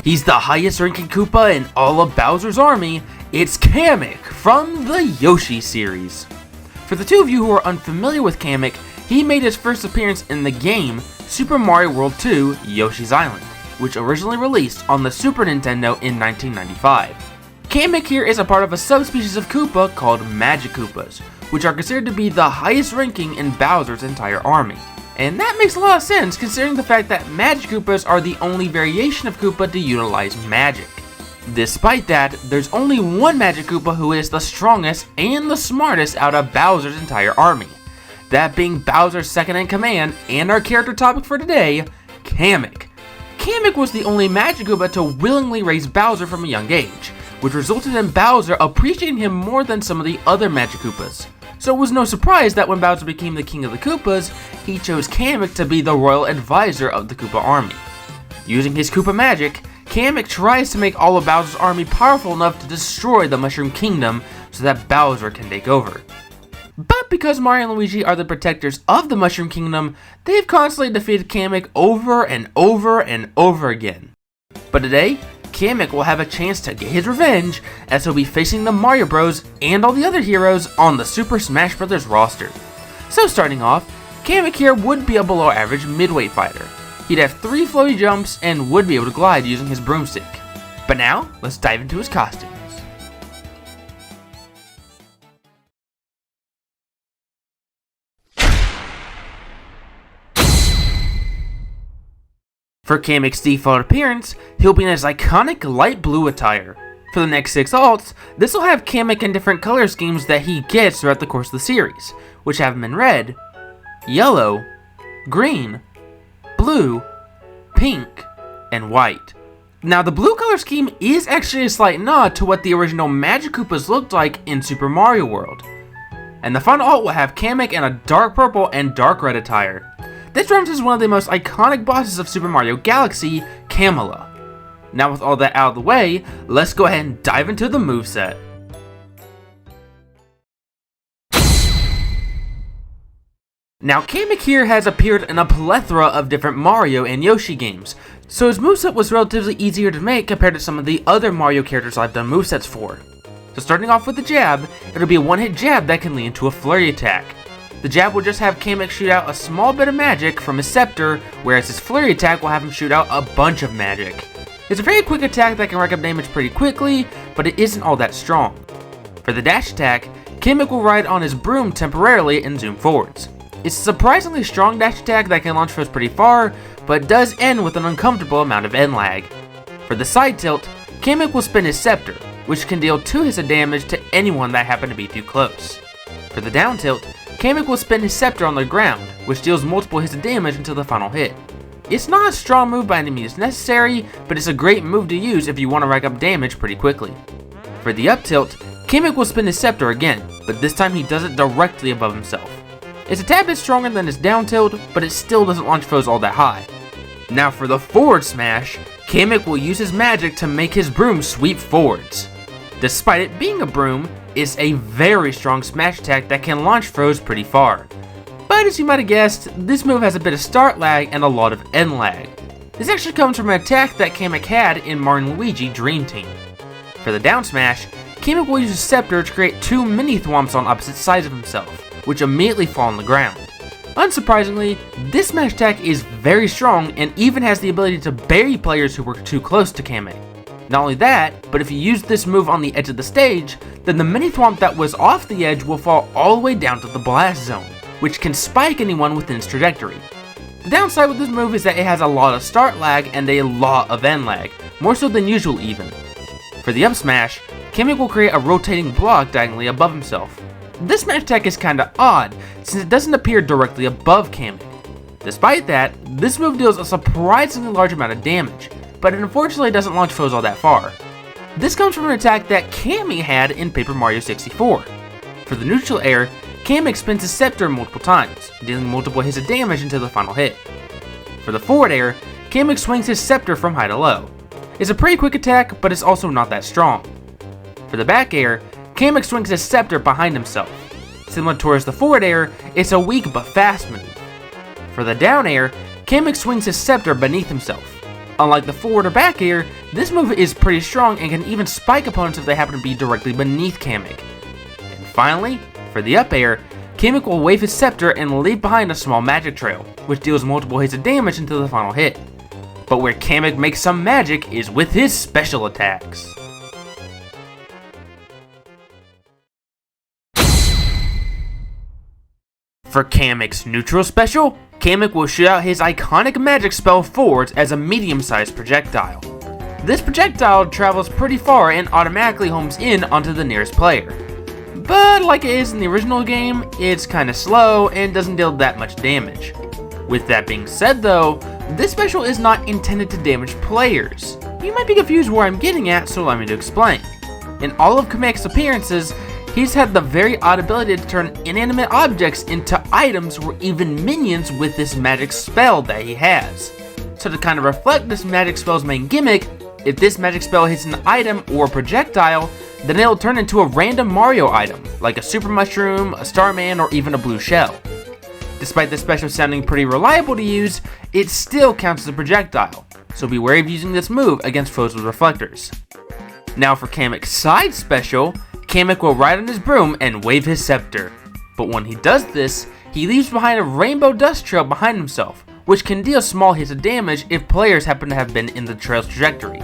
He's the highest ranking Koopa in all of Bowser's army. It's Kamek from the Yoshi series. For the two of you who are unfamiliar with Kamek, he made his first appearance in the game Super Mario World 2 Yoshi's Island, which originally released on the Super Nintendo in 1995. Kamek here is a part of a subspecies of Koopa called Magic Koopas, which are considered to be the highest ranking in Bowser's entire army. And that makes a lot of sense considering the fact that Magic Koopas are the only variation of Koopa to utilize magic. Despite that, there's only one Magic Koopa who is the strongest and the smartest out of Bowser's entire army. That being Bowser's second in command and our character topic for today, Kamek. Kamek was the only Magic Koopa to willingly raise Bowser from a young age, which resulted in Bowser appreciating him more than some of the other Magic Koopas. So it was no surprise that when Bowser became the king of the Koopas, he chose Kamek to be the royal advisor of the Koopa army. Using his Koopa magic, Kamek tries to make all of Bowser's army powerful enough to destroy the Mushroom Kingdom so that Bowser can take over. But because Mario and Luigi are the protectors of the Mushroom Kingdom, they've constantly defeated Kamek over and over and over again. But today, Kamek will have a chance to get his revenge as he'll be facing the Mario Bros and all the other heroes on the Super Smash Bros. Roster. So starting off, Kamek here would be a below average midweight fighter. He'd have 3 floaty jumps and would be able to glide using his broomstick. But now, let's dive into his costumes. For Kamek's default appearance, he'll be in his iconic light blue attire. For the next 6 alts, this will have Kamek in different color schemes that he gets throughout the course of the series, which have him in red, yellow, green, blue, pink, and white. Now the blue color scheme is actually a slight nod to what the original Magic Koopas looked like in Super Mario World. And the final alt will have Kamek in a dark purple and dark red attire. This represents one of the most iconic bosses of Super Mario Galaxy, Kamala. Now with all that out of the way, let's go ahead and dive into the moveset. Now Kamek here has appeared in a plethora of different Mario and Yoshi games, so his moveset was relatively easier to make compared to some of the other Mario characters I've done movesets for. So starting off with the jab, it'll be a one-hit jab that can lead into a flurry attack. The jab will just have Kamek shoot out a small bit of magic from his scepter, whereas his flurry attack will have him shoot out a bunch of magic. It's a very quick attack that can rack up damage pretty quickly, but it isn't all that strong. For the dash attack, Kamek will ride on his broom temporarily and zoom forwards. It's a surprisingly strong dash attack that can launch foes pretty far, but does end with an uncomfortable amount of end lag. For the side tilt, Kamek will spin his scepter, which can deal 2 hits of damage to anyone that happen to be too close. For the down tilt, Kamek will spin his scepter on the ground, which deals multiple hits of damage until the final hit. It's not a strong move by any means necessary, but it's a great move to use if you want to rack up damage pretty quickly. For the up tilt, Kamek will spin his scepter again, but this time he does it directly above himself. It's a tad bit stronger than his down tilt, but it still doesn't launch foes all that high. Now for the forward smash, Kamek will use his magic to make his broom sweep forwards. Despite it being a broom, it's a very strong smash attack that can launch foes pretty far. But as you might have guessed, this move has a bit of start lag and a lot of end lag. This actually comes from an attack that Kamek had in Mario & Luigi Dream Team. For the down smash, Kamek will use his scepter to create 2 mini thwomps on opposite sides of himself, which immediately fall on the ground. Unsurprisingly, this smash attack is very strong and even has the ability to bury players who were too close to Kamek. Not only that, but if you use this move on the edge of the stage, then the mini thwomp that was off the edge will fall all the way down to the blast zone, which can spike anyone within its trajectory. The downside with this move is that it has a lot of start lag and a lot of end lag, more so than usual even. For the up smash, Kamek will create a rotating block diagonally above himself. This smash attack is kinda odd, since it doesn't appear directly above Kamek. Despite that, this move deals a surprisingly large amount of damage, but it unfortunately doesn't launch foes all that far. This comes from an attack that Kammy had in Paper Mario 64. For the neutral air, Kamek spins his scepter multiple times, dealing multiple hits of damage until the final hit. For the forward air, Kamek swings his scepter from high to low. It's a pretty quick attack, but it's also not that strong. For the back air, Kamek swings his scepter behind himself. Similar towards the forward air, it's a weak but fast move. For the down air, Kamek swings his scepter beneath himself. Unlike the forward or back air, this move is pretty strong and can even spike opponents if they happen to be directly beneath Kamek. And finally, for the up air, Kamek will wave his scepter and leave behind a small magic trail, which deals multiple hits of damage until the final hit. But where Kamek makes some magic is with his special attacks. For Kamek's neutral special, Kamek will shoot out his iconic magic spell forwards as a medium-sized projectile. This projectile travels pretty far and automatically homes in onto the nearest player. But like it is in the original game, it's kinda slow and doesn't deal that much damage. With that being said though, this special is not intended to damage players. You might be confused where I'm getting at, so allow me to explain. In all of Kamek's appearances, he's had the very odd ability to turn inanimate objects into items or even minions with this magic spell that he has. So to kind of reflect this magic spell's main gimmick, if this magic spell hits an item or projectile, then it'll turn into a random Mario item, like a super mushroom, a Starman, or even a blue shell. Despite this special sounding pretty reliable to use, it still counts as a projectile, so be wary of using this move against foes with reflectors. Now for Kamek's side special, Kamek will ride on his broom and wave his scepter. But when he does this, he leaves behind a rainbow dust trail behind himself, which can deal small hits of damage if players happen to have been in the trail's trajectory.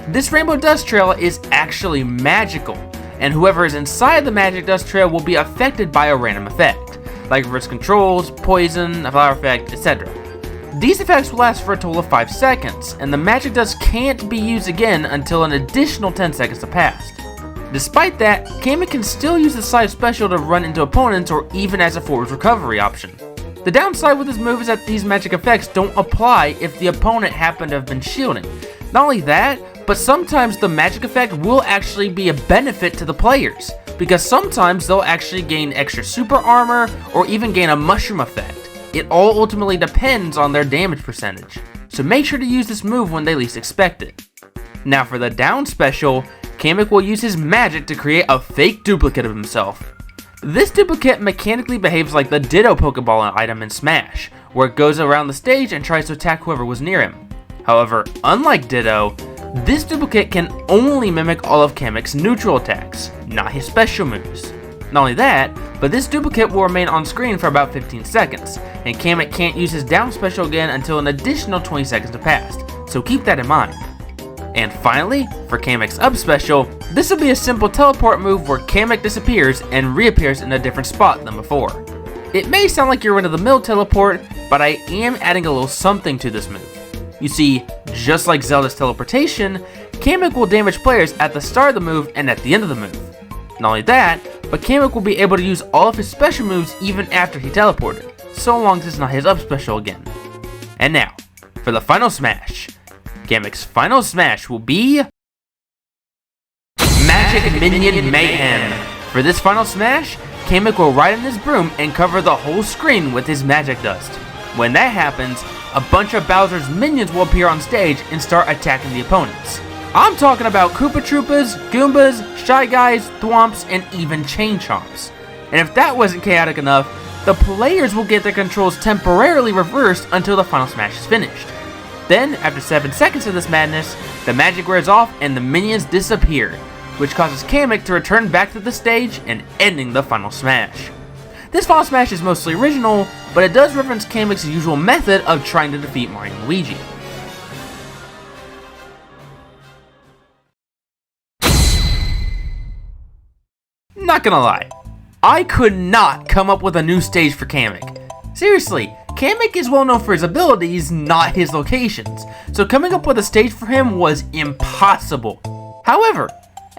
This rainbow dust trail is actually magical, and whoever is inside the magic dust trail will be affected by a random effect, like reverse controls, poison, a flower effect, etc. These effects will last for a total of 5 seconds, and the magic dust can't be used again until an additional 10 seconds have passed. Despite that, Kamek can still use the side special to run into opponents or even as a forward recovery option. The downside with this move is that these magic effects don't apply if the opponent happened to have been shielding. Not only that, but sometimes the magic effect will actually be a benefit to the players, because sometimes they'll actually gain extra super armor or even gain a mushroom effect. It all ultimately depends on their damage percentage, so make sure to use this move when they least expect it. Now for the down special, Kamek will use his magic to create a fake duplicate of himself. This duplicate mechanically behaves like the Ditto Pokeball item in Smash, where it goes around the stage and tries to attack whoever was near him. However, unlike Ditto, this duplicate can only mimic all of Kamek's neutral attacks, not his special moves. Not only that, but this duplicate will remain on screen for about 15 seconds, and Kamek can't use his down special again until an additional 20 seconds have passed, so keep that in mind. And finally, for Kamek's up special, this will be a simple teleport move where Kamek disappears and reappears in a different spot than before. It may sound like your run-of-the-mill teleport, but I am adding a little something to this move. You see, just like Zelda's teleportation, Kamek will damage players at the start of the move and at the end of the move. Not only that, but Kamek will be able to use all of his special moves even after he teleported, so long as it's not his up special again. And now, for the final smash. Kamek's final smash will be Magic Minion Mayhem. For this final smash, Kamek will ride on his broom and cover the whole screen with his magic dust. When that happens, a bunch of Bowser's minions will appear on stage and start attacking the opponents. I'm talking about Koopa Troopas, Goombas, Shy Guys, Thwomps, and even Chain Chomps. And if that wasn't chaotic enough, the players will get their controls temporarily reversed until the final smash is finished. Then, after 7 seconds of this madness, the magic wears off and the minions disappear, which causes Kamek to return back to the stage and ending the final smash. This final smash is mostly original, but it does reference Kamek's usual method of trying to defeat Mario and Luigi. Not gonna lie, I could not come up with a new stage for Kamek. Seriously, Kamek is well known for his abilities, not his locations, so coming up with a stage for him was impossible. However,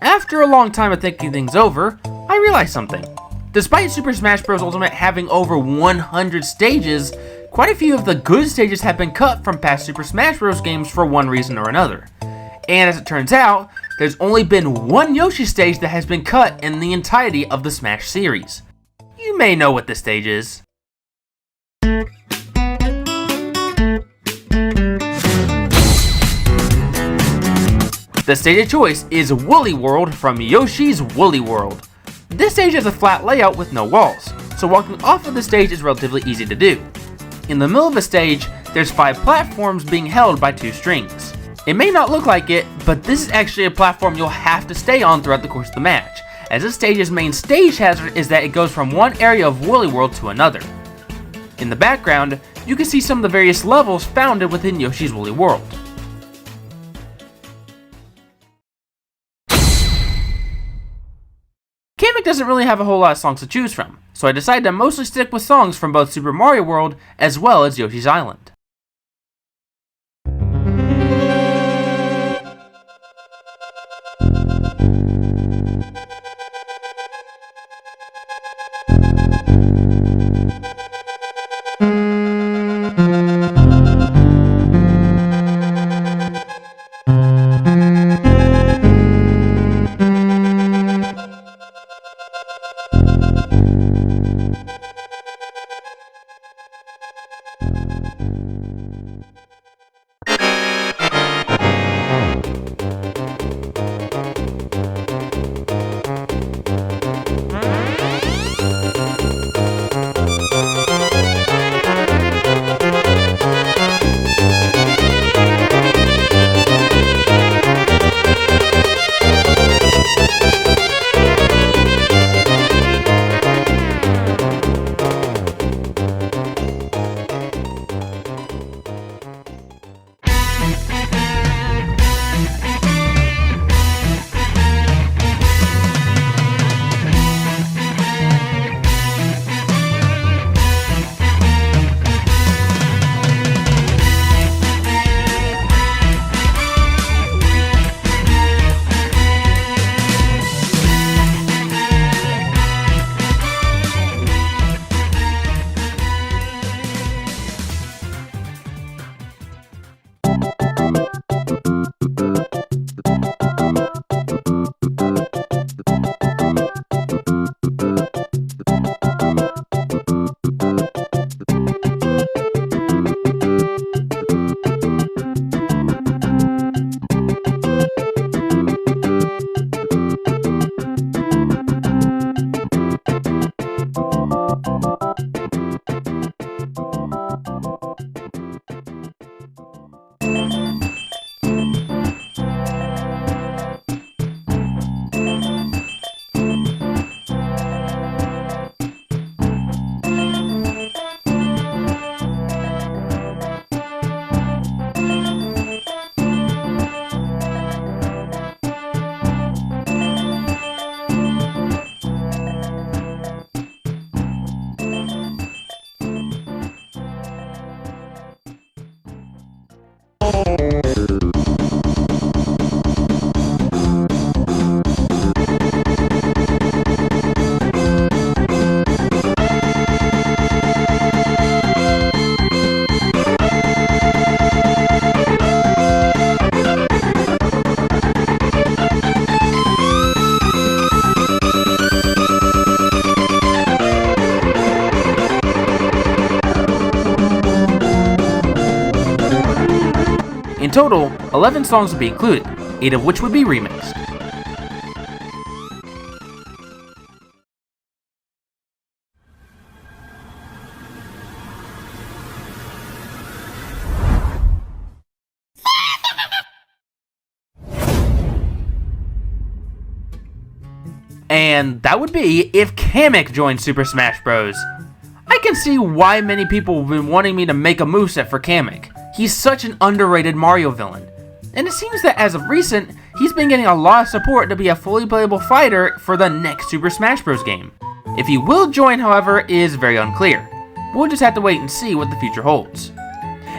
after a long time of thinking things over, I realized something. Despite Super Smash Bros. Ultimate having over 100 stages, quite a few of the good stages have been cut from past Super Smash Bros. Games for one reason or another. And as it turns out, there's only been one Yoshi stage that has been cut in the entirety of the Smash series. you may know what this stage is. The stage of choice is Woolly World from Yoshi's Woolly World. This stage has a flat layout with no walls, so walking off of the stage is relatively easy to do. In the middle of the stage, there's 5 platforms being held by 2 strings. It may not look like it, but this is actually a platform you'll have to stay on throughout the course of the match, as this stage's main stage hazard is that it goes from one area of Woolly World to another. In the background, you can see some of the various levels found within Yoshi's Woolly World. Kamek doesn't really have a whole lot of songs to choose from, so I decided to mostly stick with songs from both Super Mario World as well as Yoshi's Island. In total, 11 songs would be included, 8 of which would be remixed. And that would be if Kamek joined Super Smash Bros. I can see why many people have been wanting me to make a moveset for Kamek. He's such an underrated Mario villain. And it seems that as of recent, he's been getting a lot of support to be a fully playable fighter for the next Super Smash Bros. Game. If he will join, however, is very unclear. We'll just have to wait and see what the future holds.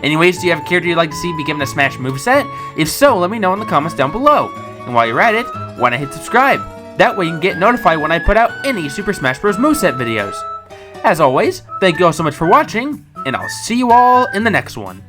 Anyways, do you have a character you'd like to see be given a Smash moveset? If so, let me know in the comments down below. And while you're at it, why not hit subscribe? That way you can get notified when I put out any Super Smash Bros. Moveset videos. As always, thank you all so much for watching, and I'll see you all in the next one.